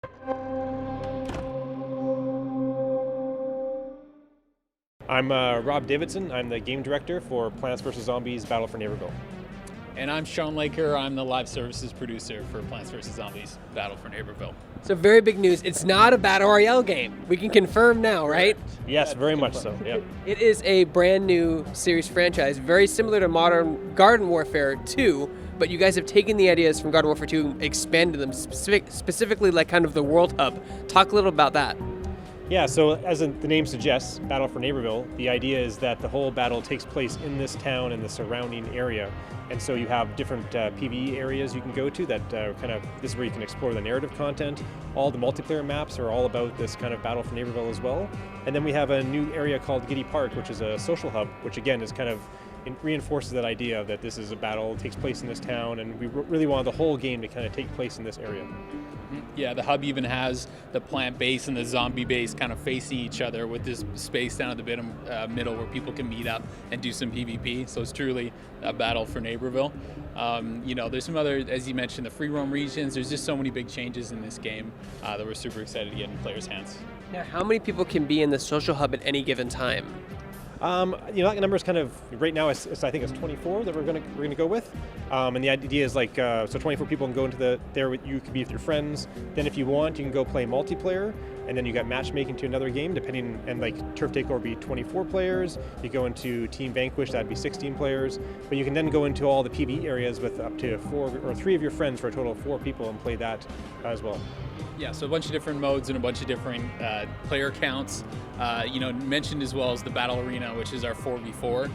I'm Rob Davidson. I'm the game director for Plants vs. Zombies Battle for Neighborville. And I'm Sean Laker. I'm the live services producer for Plants vs. Zombies Battle for Neighborville. So very big news. It's not a Battle Royale game. We can confirm now, right? Yes, very much so. Yep. It is a brand new series franchise, very similar to modern Garden Warfare 2, but you guys have taken the ideas from Garden Warfare 2 and expanded them specifically like kind of the World Hub. Talk a little about that. Yeah, so as the name suggests, Battle for Neighborville, the idea is that the whole battle takes place in this town and the surrounding area. And so you have different PvE areas you can go to that this is where you can explore the narrative content. All the multiplayer maps are all about this kind of Battle for Neighborville as well. And then we have a new area called Giddy Park, which is a social hub, which again is kind of reinforces that idea that this is a battle, takes place in this town, and we really wanted the whole game to kind of take place in this area. Yeah, the hub even has the plant base and the zombie base kind of facing each other with this space down at the middle where people can meet up and do some PvP. So it's truly a battle for Neighborville. There's some other, as you mentioned, the free roam regions. There's just so many big changes in this game that we're super excited to get in players' hands. Now, how many people can be in the social hub at any given time? That number is kind of right now. I think it's 24 that we're gonna go with, and the idea is so 24 people can go into there. You could be with your friends. Then, if you want, you can go play multiplayer, and then you got matchmaking to another game. And like Turf Takeover would be 24 players. You go into Team Vanquish, that'd be 16 players. But you can then go into all the PvE areas with up to 4 or 3 of your friends for a total of 4 people and play that as well. Yeah, so a bunch of different modes and a bunch of different player counts. Mentioned as well as the Battle Arena, which is our 4v4,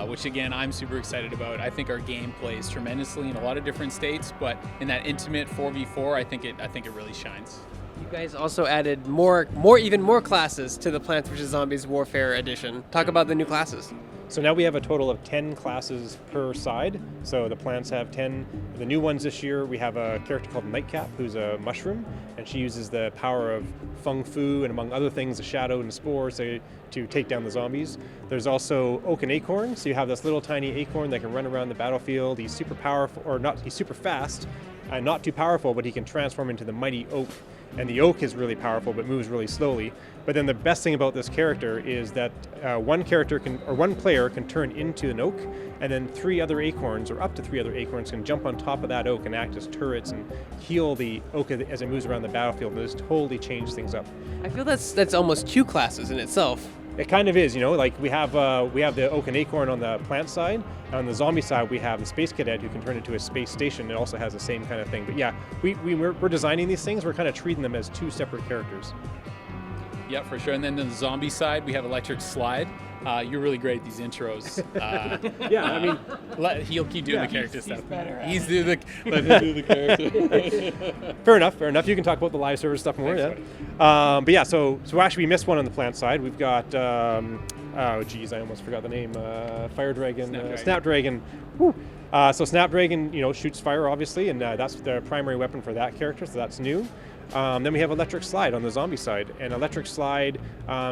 which again, I'm super excited about. I think our game plays tremendously in a lot of different states, but in that intimate 4v4, I think it really shines. You guys also added even more classes to the Plants vs. Zombies Warfare Edition. Talk about the new classes. So now we have a total of 10 classes per side. So the plants have 10. The new ones this year, we have a character called Nightcap, who's a mushroom, and she uses the power of Feng Fu and among other things, the shadow and the spores to take down the zombies. There's also Oak and Acorn, so you have this little tiny acorn that can run around the battlefield. He's super powerful, he's super fast, and not too powerful, but he can transform into the mighty oak. And the oak is really powerful, but moves really slowly. But then the best thing about this character is that one player can turn into an oak, and then 3 other acorns, or up to 3 other acorns, can jump on top of that oak and act as turrets and heal the oak as it moves around the battlefield. And just totally change things up. I feel that's almost 2 classes in itself. It kind of is, like we have the oak and acorn on the plant side. On the zombie side, we have the space cadet who can turn into a space station. It also has the same kind of thing. But yeah, we're designing these things. We're kind of treating them as 2 separate characters. Yeah, for sure. And then on the zombie side, we have Electric Slide. You're really great at these intros. Yeah, I mean, he'll keep doing the character stuff. Let him do the character. Fair enough. You can talk about the live service stuff more. Thanks, But yeah, so actually we missed one on the plant side. We've got I almost forgot the name. Fire Dragon, Snapdragon. Woo. So Snapdragon, shoots fire obviously, and that's the primary weapon for that character. So that's new. Then we have Electric Slide on the zombie side, and Electric Slide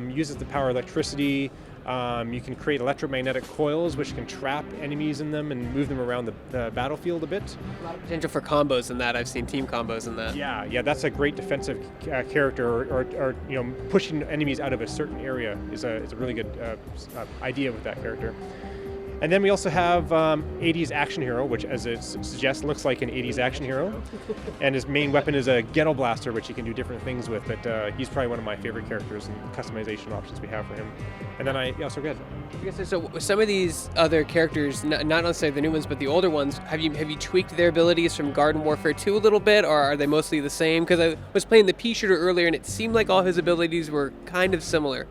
uses the power of electricity. You can create electromagnetic coils which can trap enemies in them and move them around the battlefield a bit. A lot of potential for combos in that. I've seen team combos in that. Yeah, that's a great defensive character, or pushing enemies out of a certain area is a really good idea with that character. And then we also have 80s action hero, which, as it suggests, looks like an 80s action hero. And his main weapon is a ghetto blaster, which he can do different things with. But he's probably one of my favorite characters and customization options we have for him. And then so good. So some of these other characters, not necessarily the new ones, but the older ones, have you tweaked their abilities from Garden Warfare 2 a little bit, or are they mostly the same? Because I was playing the pea shooter earlier, and it seemed like all his abilities were kind of similar.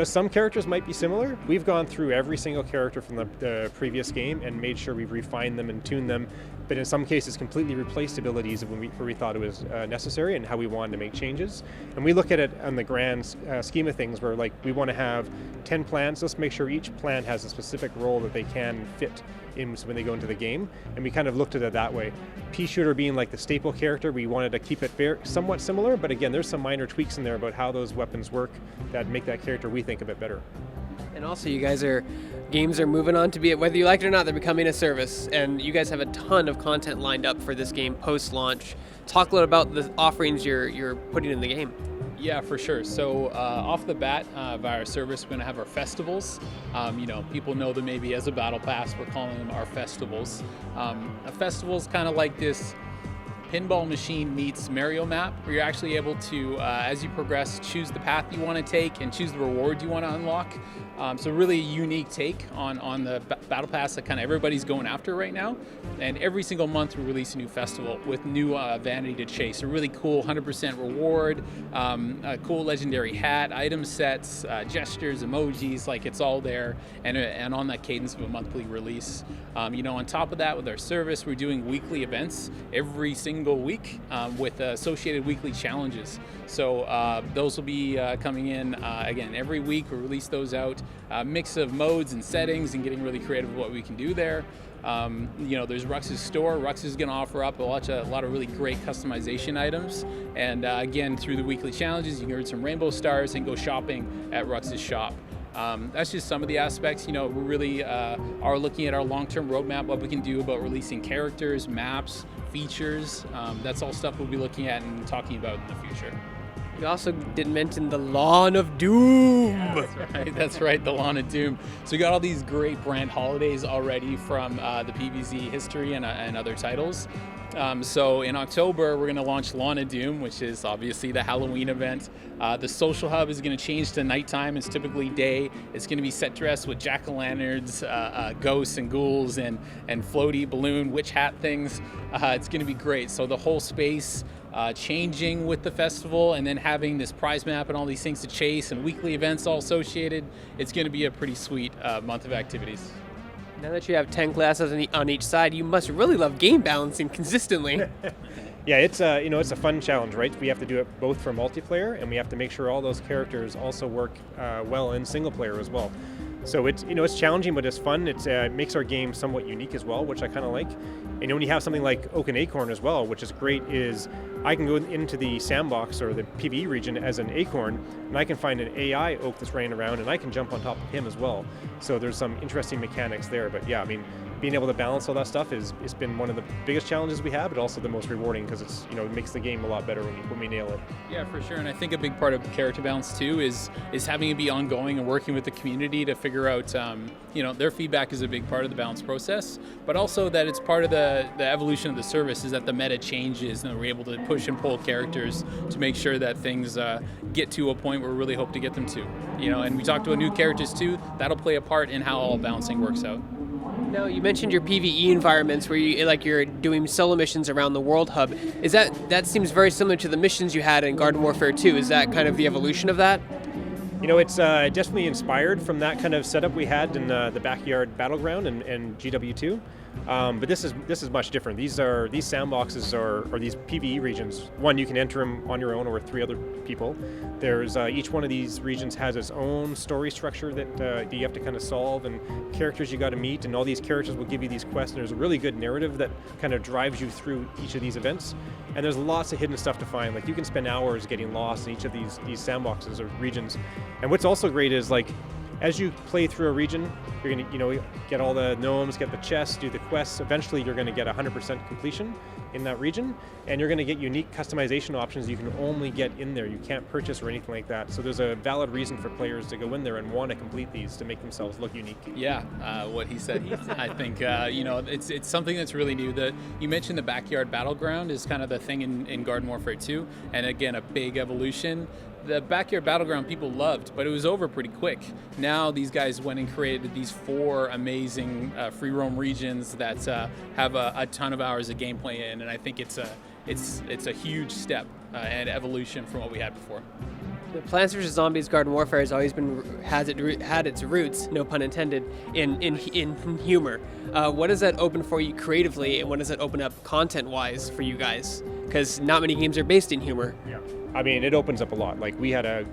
Some characters might be similar. We've gone through every single character from the previous game and made sure we've refined them and tuned them, but in some cases completely replaced abilities where we thought it was necessary and how we wanted to make changes. And we look at it on the grand scheme of things where we want to have 10 plants. Let's make sure each plant has a specific role that they can fit in when they go into the game, and we kind of looked at it that way. Pea shooter being like the staple character, we wanted to keep it somewhat similar, but again, there's some minor tweaks in there about how those weapons work that make that character, we think, a bit better. And And also, games are moving on to be, whether you like it or not, they're becoming a service. And you guys have a ton of content lined up for this game post-launch. Talk a little about the offerings you're putting in the game. Yeah, for sure. So off the bat, via our service, we're going to have our festivals. People know them maybe as a battle pass. We're calling them our festivals. A festival is kind of like this pinball machine meets Mario map, where you're actually able to, as you progress, choose the path you want to take and choose the reward you want to unlock. So really a unique take on the battle pass that kind of everybody's going after right now. And every single month we release a new festival with new vanity to chase. A really cool 100% reward, a cool legendary hat, item sets, gestures, emojis, like it's all there, and on that cadence of a monthly release. On top of that, with our service, we're doing weekly events every single week with associated weekly challenges. So those will be coming in again every week. We release those out, mix of modes and settings, and getting really creative with what we can do there. There's Rux's store. Rux is going to offer up a lot of really great customization items. And again, through the weekly challenges, you can earn some rainbow stars and go shopping at Rux's shop. That's just some of the aspects. We really are looking at our long-term roadmap, what we can do about releasing characters, maps, features. That's all stuff we'll be looking at and talking about in the future. You also didn't mention the Lawn of Doom. Yeah, that's right, the Lawn of Doom. So we got all these great brand holidays already from the PvZ history and other titles. So in October, we're going to launch Lawn of Doom, which is obviously the Halloween event. The social hub is going to change to nighttime. It's typically day. It's going to be set dressed with jack-o'-lanterns, ghosts and ghouls, and floaty balloon witch hat things. It's going to be great. So the whole space changing with the festival, and then having this prize map and all these things to chase and weekly events all associated, it's going to be a pretty sweet month of activities. Now that you have 10 classes on each side, you must really love game balancing consistently. Yeah, it's a fun challenge, right? We have to do it both for multiplayer, and we have to make sure all those characters also work well in single player as well. So it's challenging, but it's fun. It makes our game somewhat unique as well, which I kind of like. And when you have something like Oak and Acorn as well, which is great, is I can go into the sandbox or the PvE region as an acorn, and I can find an AI oak that's running around, and I can jump on top of him as well. So there's some interesting mechanics there. But yeah, being able to balance all that stuff it's been one of the biggest challenges we have, but also the most rewarding, because it makes the game a lot better when we nail it. Yeah, for sure. And I think a big part of character balance too is having it be ongoing and working with the community to figure out their feedback is a big part of the balance process, but also that it's part of the evolution of the service, is that the meta changes and we're able to push and pull characters to make sure that things get to a point where we really hope to get them to. And we talked about new characters too. That'll play a part in how all balancing works out. Now, you mentioned your PvE environments where you're doing solo missions around the World Hub. Is that seems very similar to the missions you had in Garden Warfare 2? Is that kind of the evolution of that? It's definitely inspired from that kind of setup we had in the backyard Battleground and GW2. But this is much different. These sandboxes or these PvE regions. One, you can enter them on your own or with 3 other people. There's each one of these regions has its own story structure that you have to kind of solve, and characters you got to meet, and all these characters will give you these quests. And there's a really good narrative that kind of drives you through each of these events. And there's lots of hidden stuff to find. Like, you can spend hours getting lost in each of these sandboxes or regions. And what's also great is, like, as you play through a region, you're going to get all the gnomes, get the chests, do the quests. Eventually, you're going to get 100% completion in that region, and you're going to get unique customization options you can only get in there. You can't purchase or anything like that. So there's a valid reason for players to go in there and want to complete these to make themselves look unique. Yeah, what he said. I think it's something that's really new. You mentioned the backyard Battleground is kind of the thing in Garden Warfare 2, and again, a big evolution. The backyard Battleground people loved, but it was over pretty quick. Now these guys went and created these 4 amazing free roam regions that have a ton of hours of gameplay in, and I think it's a huge step and evolution from what we had before. The Plants vs. Zombies Garden Warfare has always had its roots, no pun intended, in humor. What does that open for you creatively, and what does that open up content-wise for you guys? because not many games are based in humor. Yeah. I mean, it opens up a lot. Like we had a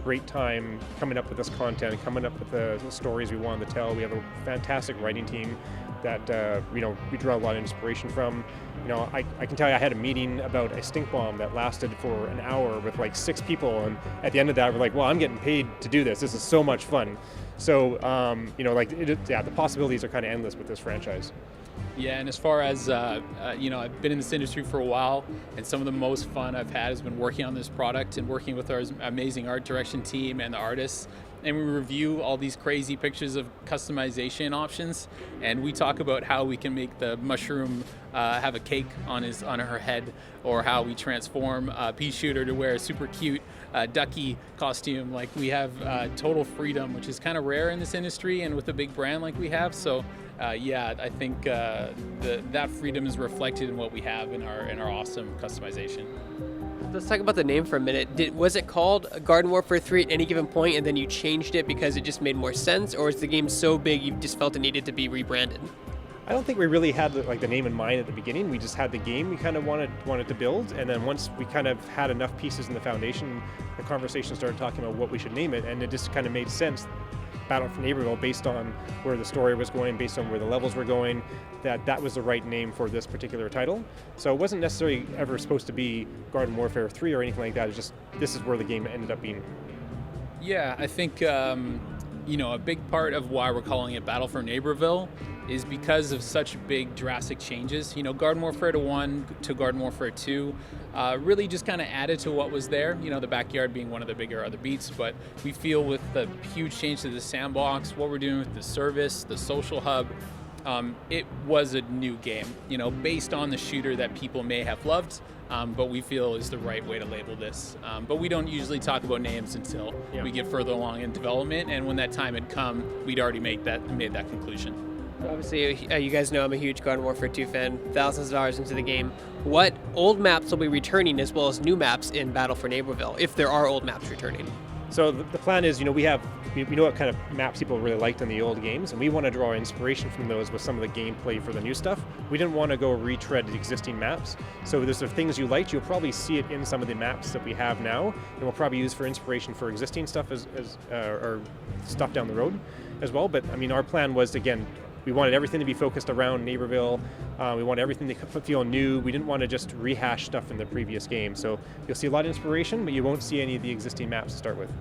great time coming up with this content, coming up with the stories we wanted to tell. We have a fantastic writing team that we draw a lot of inspiration from. I can tell you, I had a meeting about a stink bomb that lasted for an hour with like 6 people, and at the end of that, we're like, well, I'm getting paid to do this. This is so much fun. So, the possibilities are kind of endless with this franchise. Yeah, and as far as, I've been in this industry for a while, and some of the most fun I've had has been working on this product and working with our amazing art direction team and the artists. And we review all these crazy pictures of customization options, and we talk about how we can make the mushroom have a cake on her head, or how we transform Pea Shooter to wear a super cute ducky costume. Like, we have total freedom, which is kind of rare in this industry and with a big brand like we have. So I think that freedom is reflected in what we have in our awesome customization. Let's talk about the name for a minute. Was it called Garden Warfare 3 at any given point, and then you changed it because it just made more sense, or is the game so big you just felt it needed to be rebranded? I don't think we really had the name in mind at the beginning. We just had the game we kind of wanted to build, and then once we kind of had enough pieces in the foundation, the conversation started talking about what we should name it, and it just kind of made sense. Battle for Neighborville, based on where the story was going, based on where the levels were going, that was the right name for this particular title. So it wasn't necessarily ever supposed to be Garden Warfare 3 or anything like that. It's just, this is where the game ended up being. Yeah, I think a big part of why we're calling it Battle for Neighborville is because of such big drastic changes. Garden Warfare 1 to Garden Warfare 2 really just kind of added to what was there, the backyard being one of the bigger other beats, but we feel with the huge change to the sandbox, what we're doing with the service, the social hub, it was a new game, based on the shooter that people may have loved, but we feel is the right way to label this. But we don't usually talk about names until we get further along in development, and when that time had come, we'd already made that conclusion. Obviously, you guys know I'm a huge Garden Warfare 2 fan, thousands of hours into the game. What old maps will be returning, as well as new maps in Battle for Neighborville, if there are old maps returning? So the plan is, we know what kind of maps people really liked in the old games, and we want to draw inspiration from those with some of the gameplay for the new stuff. We didn't want to go retread the existing maps. So there's the things you liked, you'll probably see it in some of the maps that we have now, and we'll probably use for inspiration for existing stuff or stuff down the road as well. But I mean, our plan was, again, we wanted everything to be focused around Neighborville. We wanted everything to feel new. We didn't want to just rehash stuff in the previous game. So you'll see a lot of inspiration, but you won't see any of the existing maps to start with.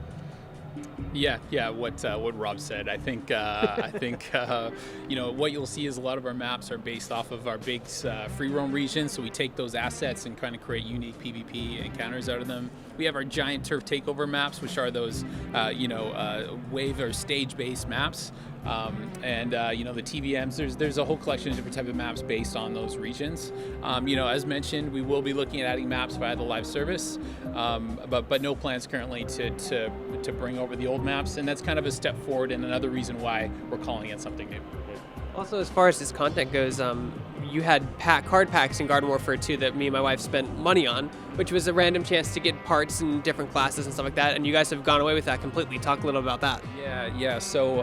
Yeah. What Rob said. I think what you'll see is a lot of our maps are based off of our big free roam regions. So we take those assets and kind of create unique PvP encounters out of them. We have our giant turf takeover maps, which are those wave or stage based maps. The TVMs, there's a whole collection of different types of maps based on those regions. As mentioned, we will be looking at adding maps via the live service, but no plans currently to bring over the old maps, and that's kind of a step forward and another reason why we're calling it something new. Also, as far as this content goes, you had card packs in Garden Warfare 2 that me and my wife spent money on, which was a random chance to get parts in different classes and stuff like that, and you guys have gone away with that completely. Talk a little about that. Yeah. So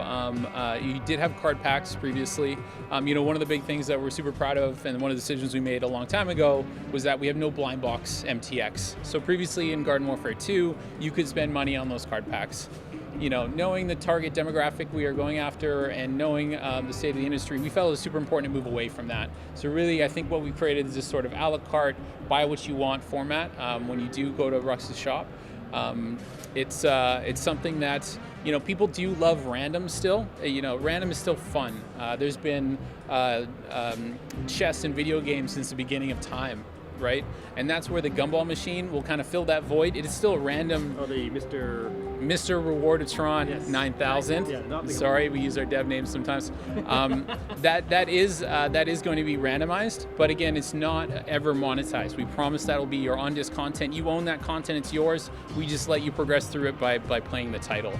you did have card packs previously. One of the big things that we're super proud of, and one of the decisions we made a long time ago, was that we have no blind box MTX. So previously in Garden Warfare 2, you could spend money on those card packs. Knowing the target demographic we are going after and knowing the state of the industry, we felt it was super important to move away from that. So really, I think what we created is this sort of a la carte, buy what you want format when you do go to Rux's shop. It's something that, people do love random still. Random is still fun. There's been chess in video games since the beginning of time. Right? And that's where the gumball machine will kind of fill that void. It is still a random. Oh, the Mr. Rewardatron, yes. 9000. Yeah, not the Sorry, we use our dev names sometimes. That is going to be randomized, but again, it's not ever monetized. We promise that'll be your on-disc content. You own that content, it's yours. We just let you progress through it by playing the title.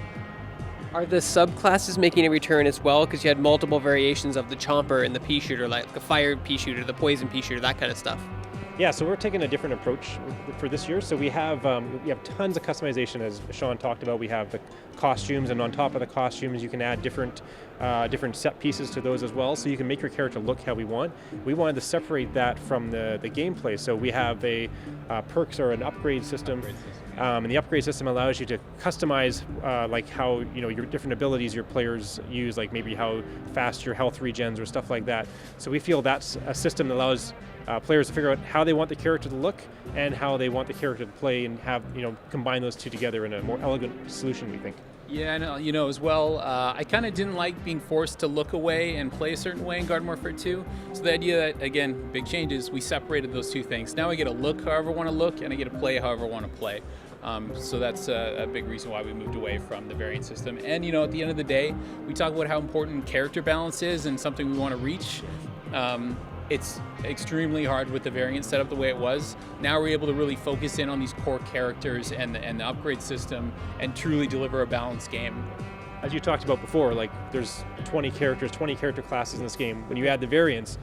Are the subclasses making a return as well? Because you had multiple variations of the Chomper and the Pea Shooter, like the Fire Pea Shooter, the Poison Pea Shooter, that kind of stuff. Yeah, so we're taking a different approach for this year. So we have tons of customization, as Sean talked about. We have the costumes, and on top of the costumes, you can add different set pieces to those as well. So you can make your character look how we want. We wanted to separate that from the gameplay. So we have a perks or an upgrade system. And the upgrade system allows you to customize like how your different abilities your players use, like maybe how fast your health regens or stuff like that. So we feel that's a system that allows players to figure out how they want the character to look and how they want the character to play, and have combine those two together in a more elegant solution, we think. Yeah, and as well, I kind of didn't like being forced to look away and play a certain way in Garden Warfare 2. So the idea that, again, big changes, we separated those two things. Now I get to look however I want to look, and I get to play however I want to play. So that's a big reason why we moved away from the variant system. And at the end of the day, we talk about how important character balance is and something we want to reach. It's extremely hard with the variant setup the way it was. Now we're able to really focus in on these core characters and the upgrade system and truly deliver a balanced game. As you talked about before, like there's 20 character classes in this game. When you add the variants,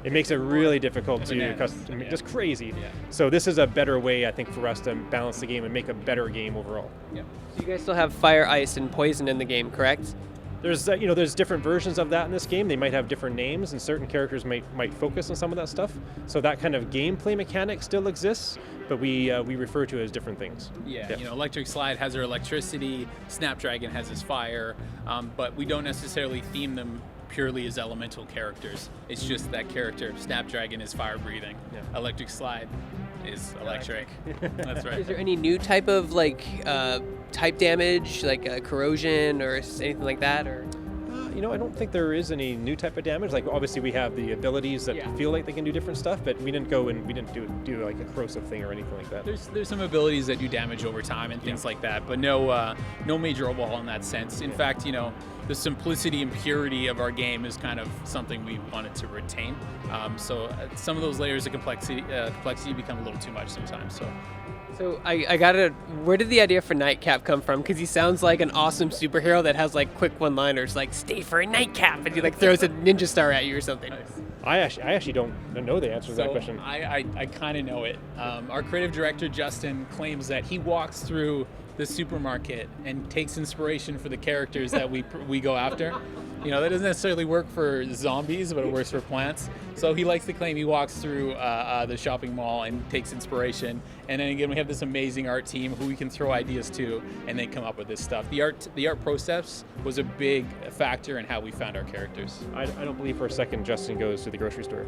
it makes it really difficult to custom, just crazy. Yeah. So this is a better way, I think, for us to balance the game and make a better game overall. Yeah. So you guys still have fire, ice, and poison in the game, correct? There's there's different versions of that in this game. They might have different names, and certain characters might focus on some of that stuff. So that kind of gameplay mechanic still exists, but we refer to it as different things. Yeah, Electric Slide has her electricity, Snapdragon has his fire, but we don't necessarily theme them purely as elemental characters. It's just that character. Snapdragon is fire breathing. Yeah. Electric Slide is electric. That's right. Is there any new type of type damage, like corrosion or anything like that, or? I don't think there is any new type of damage. Like obviously we have the abilities that feel like they can do different stuff, but we didn't do like a corrosive thing or anything like that. There's some abilities that do damage over time and things like that, but no major overhaul in that sense. In fact, the simplicity and purity of our game is kind of something we wanted to retain. So some of those layers of complexity become a little too much sometimes. So I gotta, where did the idea for Nightcap come from? Because he sounds like an awesome superhero that has like quick one-liners, like "Stay for a nightcap," and he like throws a ninja star at you or something. Nice. I actually don't know the answer to that question. I kind of know it. Our creative director Justin claims that he walks through the supermarket and takes inspiration for the characters that we go after. That doesn't necessarily work for zombies, but it works for plants. So he likes to claim he walks through the shopping mall and takes inspiration. And then again, we have this amazing art team who we can throw ideas to, and they come up with this stuff. The art process was a big factor in how we found our characters. I don't believe for a second Justin goes to the grocery store.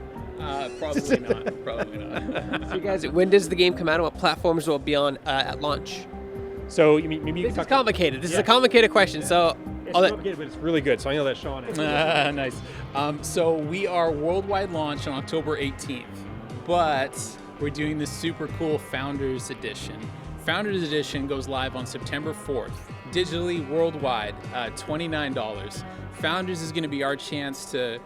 Probably not. Probably not. So you guys, when does the game come out, and what platforms will it be on at launch? So maybe This is complicated. This is a complicated question. So. It's complicated, but it's really good, so I know that Sean is. Nice. So we are worldwide launch on October 18th, but we're doing this super cool Founders Edition. Founders Edition goes live on September 4th, digitally worldwide, $29. Founders is going to be our chance to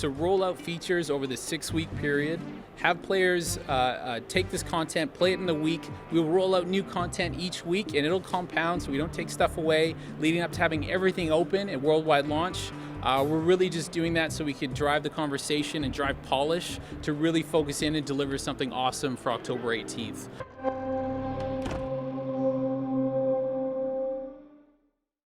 roll out features over the 6-week period, have players take this content, play it in the week. We'll roll out new content each week, and it'll compound so we don't take stuff away, leading up to having everything open at worldwide launch. We're really just doing that so we can drive the conversation and drive polish to really focus in and deliver something awesome for October 18th.